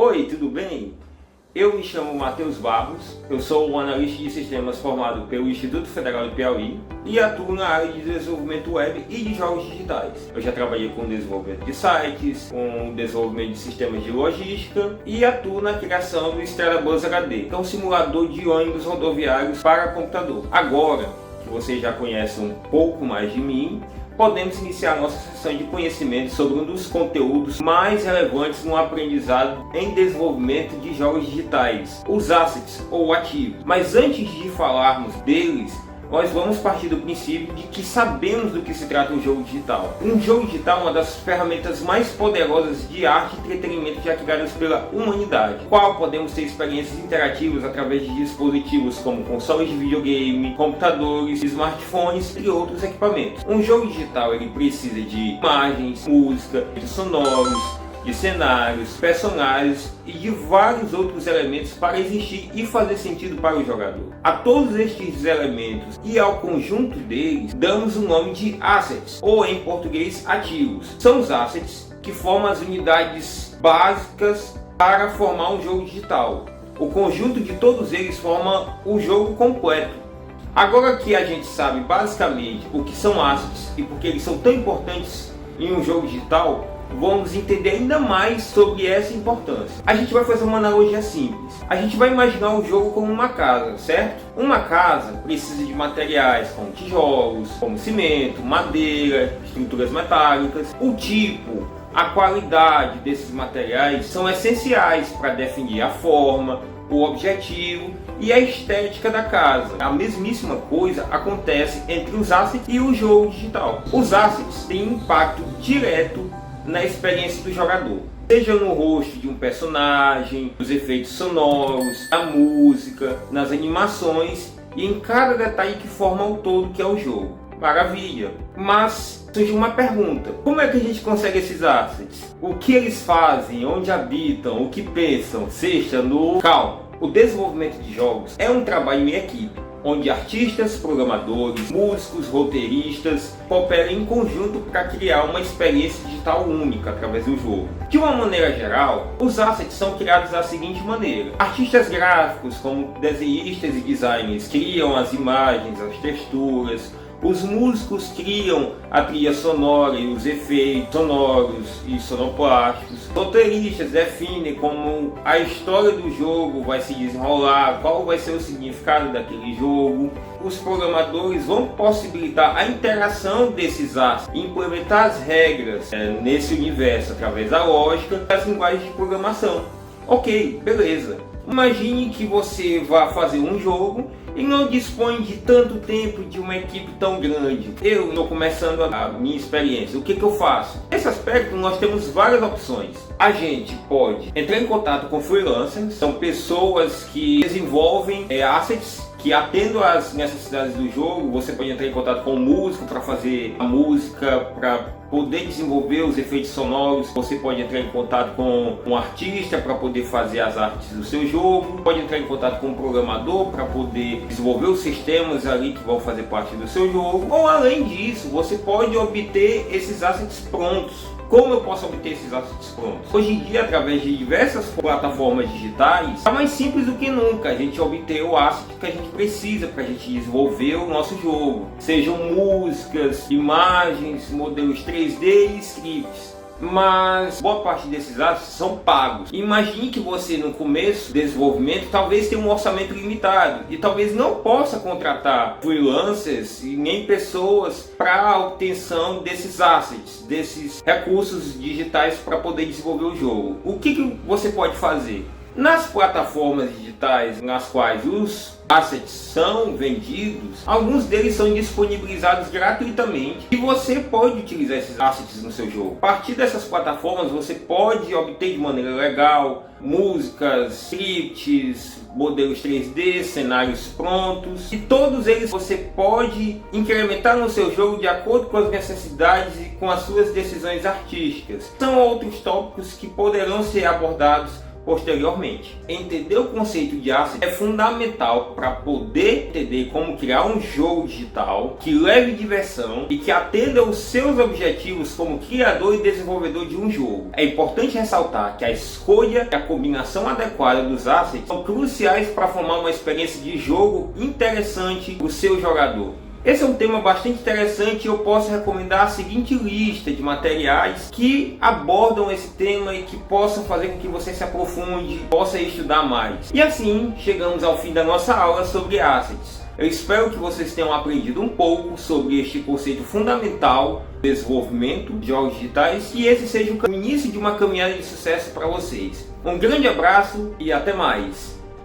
Oi, tudo bem? Eu me chamo Matheus Barros, eu sou um analista de sistemas formado pelo Instituto Federal do Piauí e atuo na área de desenvolvimento web e de jogos digitais. Eu já trabalhei com desenvolvimento de sites, com desenvolvimento de sistemas de logística e atuo na criação do Estrada Bus HD, que é um simulador de ônibus rodoviários para computador. Agora que vocês já conhecem um pouco mais de mim, podemos iniciar nossa sessão de conhecimento sobre um dos conteúdos mais relevantes no aprendizado em desenvolvimento de jogos digitais, os assets ou ativos. Mas antes de falarmos deles, nós vamos partir do princípio de que sabemos do que se trata um jogo digital. Um jogo digital é uma das ferramentas mais poderosas de arte e entretenimento já criadas pela humanidade, qual podemos ter experiências interativas através de dispositivos como consoles de videogame, computadores, smartphones e outros equipamentos. Um jogo digital ele precisa de imagens, música, efeitos sonoros, de cenários, personagens e de vários outros elementos para existir e fazer sentido para o jogador. A todos estes elementos e ao conjunto deles damos o nome de assets, ou em português ativos. São os assets que formam as unidades básicas para formar um jogo digital. O conjunto de todos eles forma o jogo completo. Agora que a gente sabe basicamente o que são assets e por que eles são tão importantes em um jogo digital, vamos entender ainda mais sobre essa importância. A gente vai fazer uma analogia simples. A gente vai imaginar o jogo como uma casa, certo? Uma casa precisa de materiais como tijolos, como cimento, madeira, estruturas metálicas. O tipo, a qualidade desses materiais são essenciais para definir a forma, o objetivo e a estética da casa. A mesmíssima coisa acontece entre os assets e o jogo digital. Os assets têm impacto direto na experiência do jogador, seja no rosto de um personagem, nos efeitos sonoros, na música, nas animações e em cada detalhe que forma o todo que é o jogo. Maravilha! Mas surge uma pergunta: como é que a gente consegue esses assets? O que eles fazem? Onde habitam? O que pensam? Seja no calma. O desenvolvimento de jogos é um trabalho em equipe, onde artistas, programadores, músicos, roteiristas cooperam em conjunto para criar uma experiência digital única através do jogo. De uma maneira geral, os assets são criados da seguinte maneira: artistas gráficos, como desenhistas e designers, criam as imagens, as texturas. Os músicos criam a trilha sonora e os efeitos sonoros e sonoplásticos. Roteiristas definem como a história do jogo vai se desenrolar, qual vai ser o significado daquele jogo. Os programadores vão possibilitar a interação desses assets e implementar as regras nesse universo através da lógica das linguagens de programação. Ok, beleza. Imagine que você vá fazer um jogo e não dispõe de tanto tempo de uma equipe tão grande. Eu estou começando a minha experiência. O que eu faço? Nesse aspecto nós temos várias opções. A gente pode entrar em contato com freelancers, são pessoas que desenvolvem assets que atendam às necessidades do jogo. Você pode entrar em contato com um músico para fazer a música, para poder desenvolver os efeitos sonoros. Você pode entrar em contato com um artista para poder fazer as artes do seu jogo. Pode entrar em contato com um programador para poder desenvolver os sistemas ali que vão fazer parte do seu jogo. Ou além disso, você pode obter esses assets prontos. Como eu posso obter esses assets prontos? Hoje em dia, através de diversas plataformas digitais, está mais simples do que nunca a gente obter o asset que a gente precisa para a gente desenvolver o nosso jogo. Sejam músicas, imagens, modelos 3D e scripts. Mas boa parte desses assets são pagos. Imagine que você no começo do desenvolvimento talvez tenha um orçamento limitado e talvez não possa contratar freelancers e nem pessoas para a obtenção desses assets, desses recursos digitais para poder desenvolver o jogo. O que você pode fazer? Nas plataformas digitais nas quais os assets são vendidos, alguns deles são disponibilizados gratuitamente e você pode utilizar esses assets no seu jogo. A partir dessas plataformas você pode obter de maneira legal músicas, scripts, modelos 3D, cenários prontos, e todos eles você pode incrementar no seu jogo de acordo com as necessidades e com as suas decisões artísticas. São outros tópicos que poderão ser abordados posteriormente. Entender o conceito de asset é fundamental para poder entender como criar um jogo digital que leve diversão e que atenda aos seus objetivos como criador e desenvolvedor de um jogo. É importante ressaltar que a escolha e a combinação adequada dos assets são cruciais para formar uma experiência de jogo interessante para o seu jogador. Esse é um tema bastante interessante e eu posso recomendar a seguinte lista de materiais que abordam esse tema e que possam fazer com que você se aprofunde, possa estudar mais. E assim chegamos ao fim da nossa aula sobre assets. Eu espero que vocês tenham aprendido um pouco sobre este conceito fundamental do desenvolvimento de jogos digitais e esse seja o início de uma caminhada de sucesso para vocês. Um grande abraço e até mais!